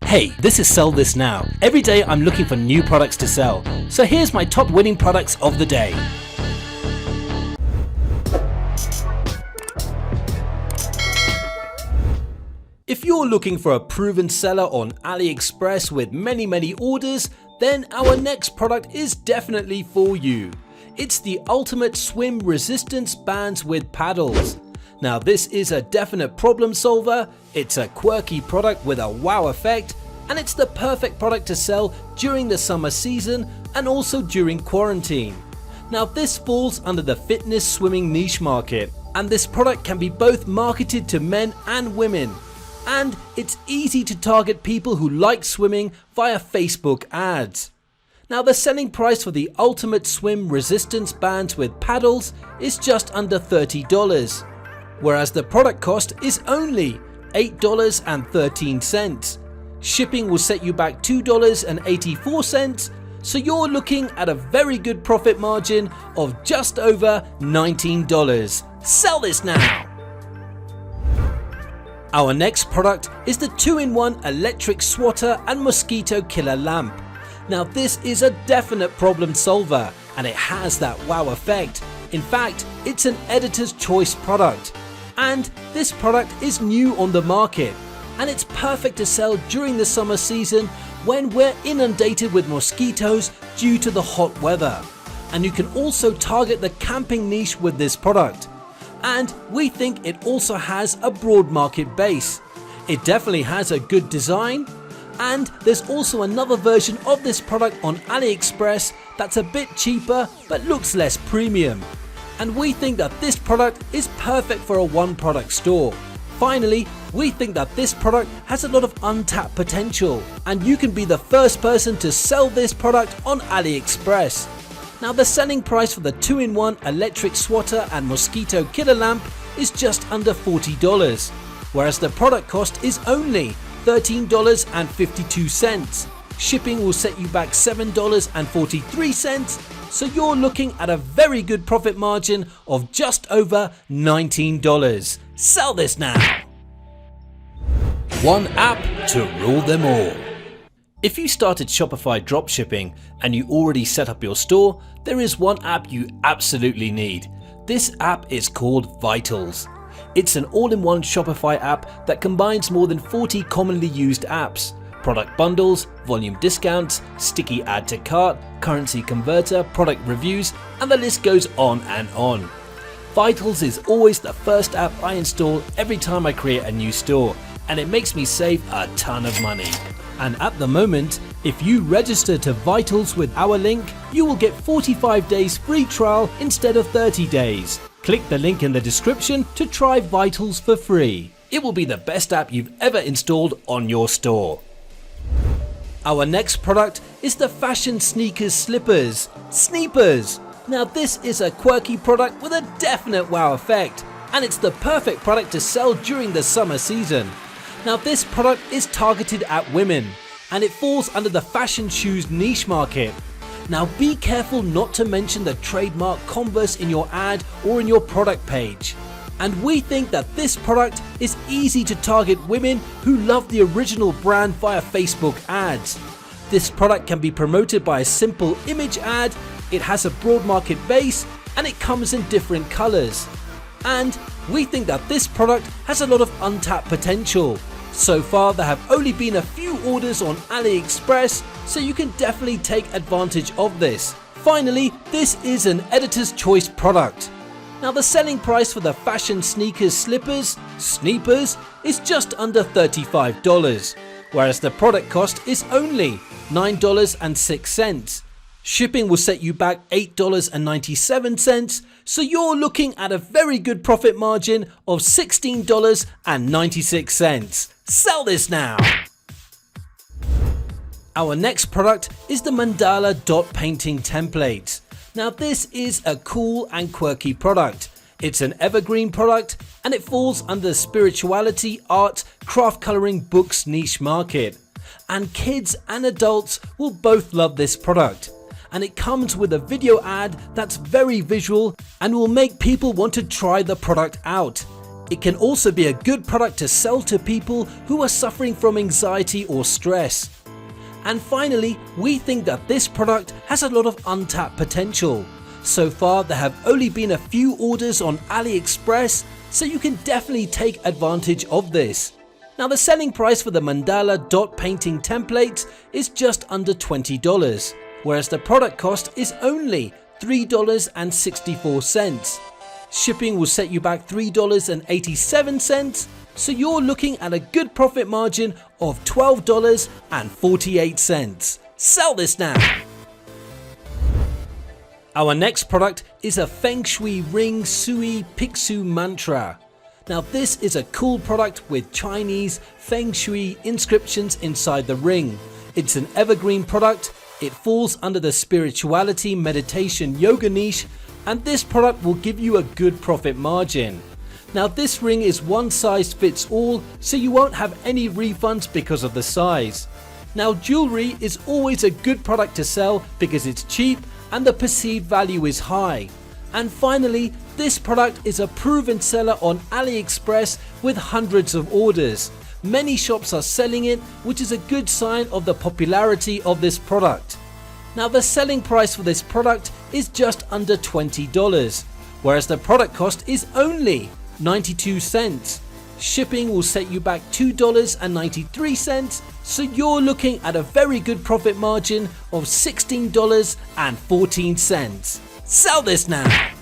Hey, this is Sell This Now. Every day I'm looking for new products to sell. So here's my top winning products of the day. If you're looking for a proven seller on AliExpress with many orders, then our next product is definitely for you. It's the ultimate swim resistance bands with paddles. Now this is a definite problem solver, it's a quirky product with a wow effect, and it's the perfect product to sell during the summer season and also during quarantine. Now this falls under the fitness swimming niche market, and this product can be both marketed to men and women. And it's easy to target people who like swimming via Facebook ads. Now the selling price for the ultimate swim resistance bands with paddles is just under $30. Whereas the product cost is only $8.13. Shipping will set you back $2.84, so you're looking at a very good profit margin of just over $19. Sell this now! Our next product is the 2-in-1 electric swatter and mosquito killer lamp. Now this is a definite problem solver and it has that wow effect. In fact, it's an editor's choice product. And this product is new on the market, and it's perfect to sell during the summer season when we're inundated with mosquitoes due to the hot weather. And you can also target the camping niche with this product. And we think it also has a broad market base. It definitely has a good design, and there's also another version of this product on AliExpress that's a bit cheaper but looks less premium. And we think that this product is perfect for a one product store. Finally, we think that this product has a lot of untapped potential, and you can be the first person to sell this product on AliExpress. Now the selling price for the 2-in-1 electric swatter and mosquito killer lamp is just under $40, whereas the product cost is only $13.52. Shipping will set you back $7.43, so you're looking at a very good profit margin of just over $19. Sell this now! One app to rule them all. If you started Shopify Dropshipping and you already set up your store, there is one app you absolutely need. This app is called Vitals. It's an all-in-one Shopify app that combines more than 40 commonly used apps. Product bundles, volume discounts, sticky add to cart, currency converter, product reviews, and the list goes on and on. Vitals is always the first app I install every time I create a new store, and it makes me save a ton of money. And at the moment, if you register to Vitals with our link, you will get 45 days free trial instead of 30 days. Click the link in the description to try Vitals for free. It will be the best app you've ever installed on your store. Our next product is the fashion sneakers slippers, SNEAPPERS. Now this is a quirky product with a definite wow effect, and it's the perfect product to sell during the summer season. Now this product is targeted at women, and it falls under the fashion shoes niche market. Now be careful not to mention the trademark Converse in your ad or in your product page. And we think that this product is easy to target women who love the original brand via Facebook ads. This product can be promoted by a simple image ad, it has a broad market base, and it comes in different colors. And we think that this product has a lot of untapped potential. So far there have only been a few orders on AliExpress, so you can definitely take advantage of this. Finally, this is an editor's choice product. Now the selling price for the fashion sneakers slippers, SNEAPPERS, is just under $35, whereas the product cost is only $9.06. Shipping will set you back $8.97, so you're looking at a very good profit margin of $16.96. Sell this now! Our next product is the Mandala dot painting template. Now this is a cool and quirky product. It's an evergreen product and it falls under the spirituality, art, craft coloring books niche market. And kids and adults will both love this product. And it comes with a video ad that's very visual and will make people want to try the product out. It can also be a good product to sell to people who are suffering from anxiety or stress. And finally, we think that this product has a lot of untapped potential. So far, there have only been a few orders on AliExpress, so you can definitely take advantage of this. Now, the selling price for the mandala dot painting templates is just under $20, whereas the product cost is only $3.64. Shipping will set you back $3.87, so you're looking at a good profit margin of $12.48. Sell this now! Our next product is a Feng Shui ring SUEY PIXIU mantra. Now this is a cool product with Chinese Feng Shui inscriptions inside the ring. It's an evergreen product, it falls under the spirituality, meditation, yoga niche, and this product will give you a good profit margin. Now this ring is one size fits all, so you won't have any refunds because of the size. Now jewelry is always a good product to sell because it's cheap and the perceived value is high. And finally, this product is a proven seller on AliExpress with hundreds of orders. Many shops are selling it, which is a good sign of the popularity of this product. Now the selling price for this product is just under $20, whereas the product cost is only 92 cents. Shipping will set you back $2.93, so you're looking at a very good profit margin of $16.14. Sell this now!